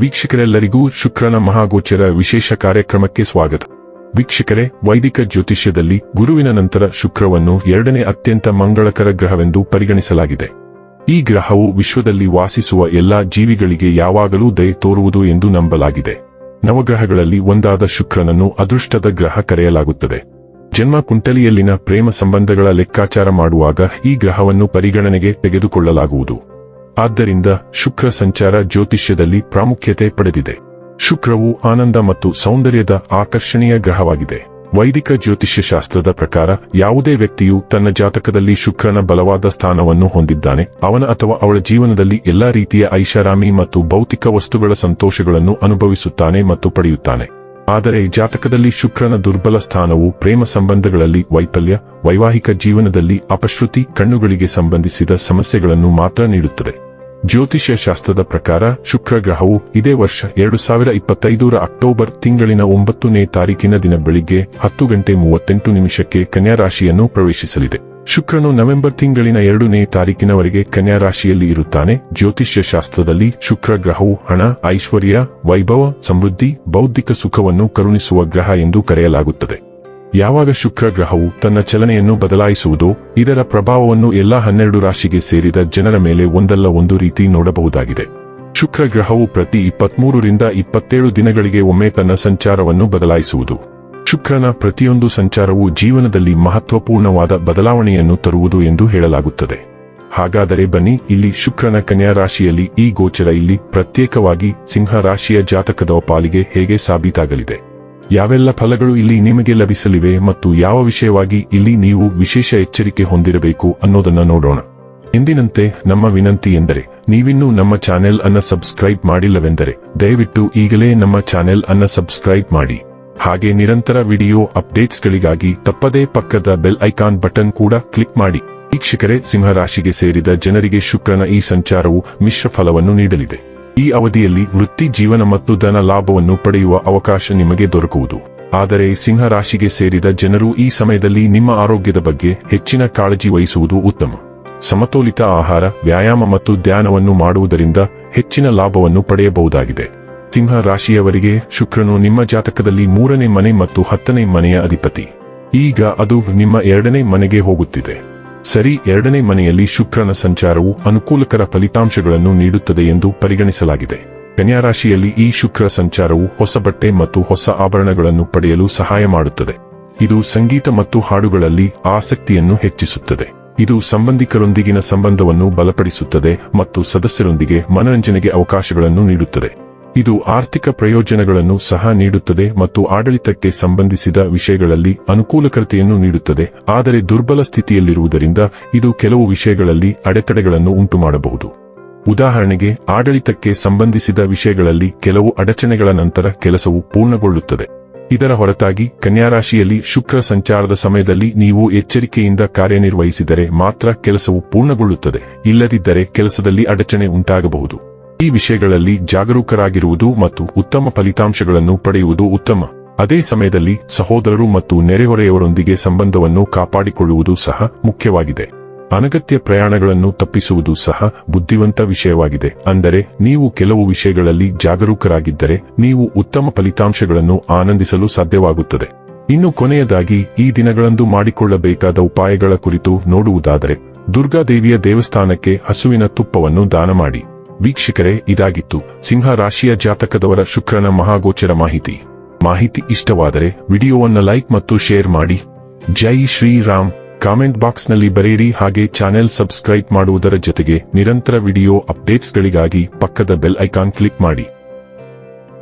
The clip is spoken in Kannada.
ವೀಕ್ಷಕರೆಲ್ಲರಿಗೂ ಶುಕ್ರನ ಮಹಾಗೋಚರ ವಿಶೇಷ ಕಾರ್ಯಕ್ರಮಕ್ಕೆ ಸ್ವಾಗತ. ವೀಕ್ಷಕರೇ, ವೈದಿಕ ಜ್ಯೋತಿಷ್ಯದಲ್ಲಿ ಗುರುವಿನ ನಂತರ ಶುಕ್ರವನ್ನು ಎರಡನೇ ಅತ್ಯಂತ ಮಂಗಳಕರ ಗ್ರಹವೆಂದು ಪರಿಗಣಿಸಲಾಗಿದೆ. ಈ ಗ್ರಹವು ವಿಶ್ವದಲ್ಲಿ ವಾಸಿಸುವ ಎಲ್ಲಾ ಜೀವಿಗಳಿಗೆ ಯಾವಾಗಲೂ ದಯೆ ತೋರುವುದು ಎಂದು ನಂಬಲಾಗಿದೆ. ನವಗ್ರಹಗಳಲ್ಲಿ ಒಂದಾದ ಶುಕ್ರನನ್ನು ಅದೃಷ್ಟದ ಗ್ರಹ ಕರೆಯಲಾಗುತ್ತದೆ. ಜನ್ಮ ಕುಂಡಲಿಯಲ್ಲಿನ ಪ್ರೇಮ ಸಂಬಂಧಗಳ ಲೆಕ್ಕಾಚಾರ ಮಾಡುವಾಗ ಈ ಗ್ರಹವನ್ನು ಪರಿಗಣನೆಗೆ ತೆಗೆದುಕೊಳ್ಳಲಾಗುವುದು. ಆದ್ದರಿಂದ ಶುಕ್ರ ಸಂಚಾರ ಜ್ಯೋತಿಷ್ಯದಲ್ಲಿ ಪ್ರಾಮುಖ್ಯತೆ ಪಡೆದಿದೆ. ಶುಕ್ರವು ಆನಂದ ಮತ್ತು ಸೌಂದರ್ಯದ ಆಕರ್ಷಣೀಯ ಗ್ರಹವಾಗಿದೆ. ವೈದಿಕ ಜ್ಯೋತಿಷ್ಯ ಶಾಸ್ತ್ರದ ಪ್ರಕಾರ ಯಾವುದೇ ವ್ಯಕ್ತಿಯು ತನ್ನ ಜಾತಕದಲ್ಲಿ ಶುಕ್ರನ ಬಲವಾದ ಸ್ಥಾನವನ್ನು ಹೊಂದಿದ್ದಾನೆ, ಅವನ ಅಥವಾ ಅವಳ ಜೀವನದಲ್ಲಿ ಎಲ್ಲಾ ರೀತಿಯ ಐಷಾರಾಮಿ ಮತ್ತು ಭೌತಿಕ ವಸ್ತುಗಳ ಸಂತೋಷಗಳನ್ನು ಅನುಭವಿಸುತ್ತಾನೆ ಮತ್ತು ಪಡೆಯುತ್ತಾನೆ. ಆದರೆ ಜಾತಕದಲ್ಲಿ ಶುಕ್ರನ ದುರ್ಬಲ ಸ್ಥಾನವು ಪ್ರೇಮ ಸಂಬಂಧಗಳಲ್ಲಿ ವೈಫಲ್ಯ, ವೈವಾಹಿಕ ಜೀವನದಲ್ಲಿ ಅಪಶ್ರುತಿ, ಕಣ್ಣುಗಳಿಗೆ ಸಂಬಂಧಿಸಿದ ಸಮಸ್ಯೆಗಳನ್ನು ಮಾತ್ರ ನೀಡುತ್ತದೆ. ಜ್ಯೋತಿಷ್ಯ ಶಾಸ್ತ್ರದ ಪ್ರಕಾರ ಶುಕ್ರ ಗ್ರಹವು ಇದೇ ವರ್ಷ 2025 ಅಕ್ಟೋಬರ್ ತಿಂಗಳಿನ 9ನೇ ತಾರೀಕಿನ ದಿನ ಬೆಳಿಗ್ಗೆ 10:38 ಕನ್ಯಾ ರಾಶಿಯನ್ನು ಪ್ರವೇಶಿಸಲಿದೆ. ಶುಕ್ರನು ನವೆಂಬರ್ ತಿಂಗಳಿನ 2ನೇ ತಾರೀಕಿನವರೆಗೆ ಕನ್ಯಾ ರಾಶಿಯಲ್ಲಿ ಇರುತ್ತಾನೆ. ಜ್ಯೋತಿಷ್ಯ ಶಾಸ್ತ್ರದಲ್ಲಿ ಶುಕ್ರ ಗ್ರಹವು ಹಣ, ಐಶ್ವರ್ಯ, ವೈಭವ, ಸಮೃದ್ಧಿ, ಬೌದ್ಧಿಕ ಸುಖವನ್ನು ಕರುಣಿಸುವ ಗ್ರಹ ಎಂದು ಕರೆಯಲಾಗುತ್ತದೆ. ಯಾವಾಗ ಶುಕ್ರ ಗ್ರಹವು ತನ್ನ ಚಲನೆಯನ್ನು ಬದಲಾಯಿಸುವುದೋ ಇದರ ಪ್ರಭಾವವನ್ನು ಎಲ್ಲಾ 12 ರಾಶಿಗೆ ಸೇರಿದ ಜನರ ಮೇಲೆ ಒಂದಲ್ಲ ಒಂದು ರೀತಿ ನೋಡಬಹುದಾಗಿದೆ. ಶುಕ್ರ ಗ್ರಹವು ಪ್ರತಿ 23 ರಿಂದ 27 ದಿನಗಳಿಗೆ ಒಮ್ಮೆ ತನ್ನ ಸಂಚಾರವನ್ನು ಬದಲಾಯಿಸುವುದು. ಶುಕ್ರನ ಪ್ರತಿಯೊಂದು ಸಂಚಾರವು ಜೀವನದಲ್ಲಿ ಮಹತ್ವಪೂರ್ಣವಾದ ಬದಲಾವಣೆಯನ್ನು ತರುವುದು ಎಂದು ಹೇಳಲಾಗುತ್ತದೆ. ಹಾಗಾದರೆ ಬನ್ನಿ, ಇಲ್ಲಿ ಶುಕ್ರನ ಕನ್ಯಾ ರಾಶಿಯಲ್ಲಿ ಈ ಗೋಚರ ಇಲ್ಲಿ ಪ್ರತ್ಯೇಕವಾಗಿ ಸಿಂಹ ರಾಶಿಯ ಜಾತಕದ ಪಾಲಿಗೆ ಹೇಗೆ ಸಾಬೀತಾಗಲಿದೆ, ಯಾವೆಲ್ಲ ಫಲಗಳು ಇಲ್ಲಿ ನಿಮಗೆ ಲಭಿಸಲಿವೆ ಮತ್ತು ಯಾವ ವಿಷಯವಾಗಿ ಇಲ್ಲಿ ನೀವು ವಿಶೇಷ ಎಚ್ಚರಿಕೆ ಹೊಂದಿರಬೇಕು ಅನ್ನೋದನ್ನ ನೋಡೋಣ. ಎಂದಿನಂತೆ ನಮ್ಮ ವಿನಂತಿ ಎಂದರೆ, ನೀವಿನ್ನೂ ನಮ್ಮ ಚಾನೆಲ್ ಅನ್ನ ಸಬ್ಸ್ಕ್ರೈಬ್ ಮಾಡಿಲ್ಲವೆಂದರೆ ದಯವಿಟ್ಟು ಈಗಲೇ ನಮ್ಮ ಚಾನೆಲ್ ಅನ್ನ ಸಬ್ಸ್ಕ್ರೈಬ್ ಮಾಡಿ. ಹಾಗೆ ನಿರಂತರ ವಿಡಿಯೋ ಅಪ್ಡೇಟ್ಸ್ಗಳಿಗಾಗಿ ತಪ್ಪದೇ ಪಕ್ಕದ ಬೆಲ್ ಐಕಾನ್ ಬಟನ್ ಕೂಡ ಕ್ಲಿಕ್ ಮಾಡಿ. ವೀಕ್ಷಕರೇ, ಸಿಂಹ ರಾಶಿಗೆ ಸೇರಿದ ಜನರಿಗೆ ಶುಕ್ರನ ಈ ಸಂಚಾರವು ಮಿಶ್ರ ಫಲವನ್ನು ನೀಡಲಿದೆ. ಈ ಅವಧಿಯಲ್ಲಿ ವೃತ್ತಿ ಜೀವನ ಮತ್ತು ಧನ ಲಾಭವನ್ನು ಪಡೆಯುವ ಅವಕಾಶ ನಿಮಗೆ ದೊರಕುವುದು. ಆದರೆ ಸಿಂಹ ರಾಶಿಗೆ ಸೇರಿದ ಜನರು ಈ ಸಮಯದಲ್ಲಿ ನಿಮ್ಮ ಆರೋಗ್ಯದ ಬಗ್ಗೆ ಹೆಚ್ಚಿನ ಕಾಳಜಿ ವಹಿಸುವುದು ಉತ್ತಮ. ಸಮತೋಲಿತ ಆಹಾರ, ವ್ಯಾಯಾಮ ಮತ್ತು ಧ್ಯಾನವನ್ನು ಮಾಡುವುದರಿಂದ ಹೆಚ್ಚಿನ ಲಾಭವನ್ನು ಪಡೆಯಬಹುದಾಗಿದೆ. ಸಿಂಹ ರಾಶಿಯವರಿಗೆ ಶುಕ್ರನು ನಿಮ್ಮ ಜಾತಕದಲ್ಲಿ 3ನೇ ಮನೆ ಮತ್ತು 10ನೇ ಮನೆಯ ಅಧಿಪತಿ. ಈಗ ಅದು ನಿಮ್ಮ 2ನೇ ಮನೆಗೆ ಹೋಗುತ್ತಿದೆ. ಸರಿ, 2ನೇ ಮನೆಯಲ್ಲಿ ಶುಕ್ರನ ಸಂಚಾರವು ಅನುಕೂಲಕರ ಫಲಿತಾಂಶಗಳನ್ನು ನೀಡುತ್ತದೆ ಎಂದು ಪರಿಗಣಿಸಲಾಗಿದೆ. ಕನ್ಯಾ ರಾಶಿಯಲ್ಲಿ ಈ ಶುಕ್ರ ಸಂಚಾರವು ಹೊಸ ಬಟ್ಟೆ ಮತ್ತು ಹೊಸ ಆಭರಣಗಳನ್ನು ಪಡೆಯಲು ಸಹಾಯ ಮಾಡುತ್ತದೆ. ಇದು ಸಂಗೀತ ಮತ್ತು ಹಾಡುಗಳಲ್ಲಿ ಆಸಕ್ತಿಯನ್ನು ಹೆಚ್ಚಿಸುತ್ತದೆ. ಇದು ಸಂಬಂಧಿಕರೊಂದಿಗಿನ ಸಂಬಂಧವನ್ನು ಬಲಪಡಿಸುತ್ತದೆ ಮತ್ತು ಸದಸ್ಯರೊಂದಿಗೆ ಮನರಂಜನೆಗೆ ಅವಕಾಶಗಳನ್ನು ನೀಡುತ್ತದೆ. ಇದು ಆರ್ಥಿಕ ಪ್ರಯೋಜನಗಳನ್ನು ಸಹ ನೀಡುತ್ತದೆ ಮತ್ತು ಆಡಳಿತಕ್ಕೆ ಸಂಬಂಧಿಸಿದ ವಿಷಯಗಳಲ್ಲಿ ಅನುಕೂಲಕರತೆಯನ್ನು ನೀಡುತ್ತದೆ. ಆದರೆ ದುರ್ಬಲ ಸ್ಥಿತಿಯಲ್ಲಿರುವುದರಿಂದ ಇದು ಕೆಲವು ವಿಷಯಗಳಲ್ಲಿ ಅಡೆತಡೆಗಳನ್ನು ಉಂಟುಮಾಡಬಹುದು. ಉದಾಹರಣೆಗೆ, ಆಡಳಿತಕ್ಕೆ ಸಂಬಂಧಿಸಿದ ವಿಷಯಗಳಲ್ಲಿ ಕೆಲವು ಅಡಚಣೆಗಳ ನಂತರ ಕೆಲಸವು ಪೂರ್ಣಗೊಳ್ಳುತ್ತದೆ. ಇದರ ಹೊರತಾಗಿ ಕನ್ಯಾ ರಾಶಿಯಲ್ಲಿ ಶುಕ್ರ ಸಂಚಾರದ ಸಮಯದಲ್ಲಿ ನೀವು ಎಚ್ಚರಿಕೆಯಿಂದ ಕಾರ್ಯನಿರ್ವಹಿಸಿದರೆ ಮಾತ್ರ ಕೆಲಸವು ಪೂರ್ಣಗೊಳ್ಳುತ್ತದೆ, ಇಲ್ಲದಿದ್ದರೆ ಕೆಲಸದಲ್ಲಿ ಅಡಚಣೆ ಉಂಟಾಗಬಹುದು. ಈ ವಿಷಯಗಳಲ್ಲಿ ಜಾಗರೂಕರಾಗಿರುವುದು ಮತ್ತು ಉತ್ತಮ ಫಲಿತಾಂಶಗಳನ್ನು ಪಡೆಯುವುದು ಉತ್ತಮ. ಅದೇ ಸಮಯದಲ್ಲಿ ಸಹೋದರರು ಮತ್ತು ನೆರೆಹೊರೆಯವರೊಂದಿಗೆ ಸಂಬಂಧವನ್ನು ಕಾಪಾಡಿಕೊಳ್ಳುವುದು ಸಹ ಮುಖ್ಯವಾಗಿದೆ. ಅನಗತ್ಯ ಪ್ರಯಾಣಗಳನ್ನು ತಪ್ಪಿಸುವುದು ಸಹ ಬುದ್ಧಿವಂತ ವಿಷಯವಾಗಿದೆ. ಅಂದರೆ ನೀವು ಕೆಲವು ವಿಷಯಗಳಲ್ಲಿ ಜಾಗರೂಕರಾಗಿದ್ದರೆ ನೀವು ಉತ್ತಮ ಫಲಿತಾಂಶಗಳನ್ನು ಆನಂದಿಸಲು ಸಾಧ್ಯವಾಗುತ್ತದೆ. ಇನ್ನು ಕೊನೆಯದಾಗಿ ಈ ದಿನಗಳಂದು ಮಾಡಿಕೊಳ್ಳಬೇಕಾದ ಉಪಾಯಗಳ ಕುರಿತು ನೋಡುವುದಾದರೆ, ದುರ್ಗಾದೇವಿಯ ದೇವಸ್ಥಾನಕ್ಕೆ ಹಸುವಿನ ತುಪ್ಪವನ್ನು ದಾನ ಮಾಡಿ. ವೀಕ್ಷಕರೇ, ಇದಾಗಿತ್ತು ಸಿಂಹ ರಾಶಿಯ ಜಾತಕದವರ ಶುಕ್ರನ ಮಹಾಗೋಚರ ಮಾಹಿತಿ ಇಷ್ಟವಾದರೆ ವಿಡಿಯೋವನ್ನು ಲೈಕ್ ಮತ್ತು ಶೇರ್ ಮಾಡಿ. ಜೈ ಶ್ರೀರಾಮ್. ಕಾಮೆಂಟ್ ಬಾಕ್ಸ್ನಲ್ಲಿ ಬರೆಯಿರಿ. ಹಾಗೆ ಚಾನೆಲ್ ಸಬ್ಸ್ಕ್ರೈಬ್ ಮಾಡುವುದರ ಜೊತೆಗೆ ನಿರಂತರ ವಿಡಿಯೋ ಅಪ್ಡೇಟ್ಸ್ಗಳಿಗಾಗಿ ಪಕ್ಕದ ಬೆಲ್ ಐಕಾನ್ ಕ್ಲಿಕ್ ಮಾಡಿ.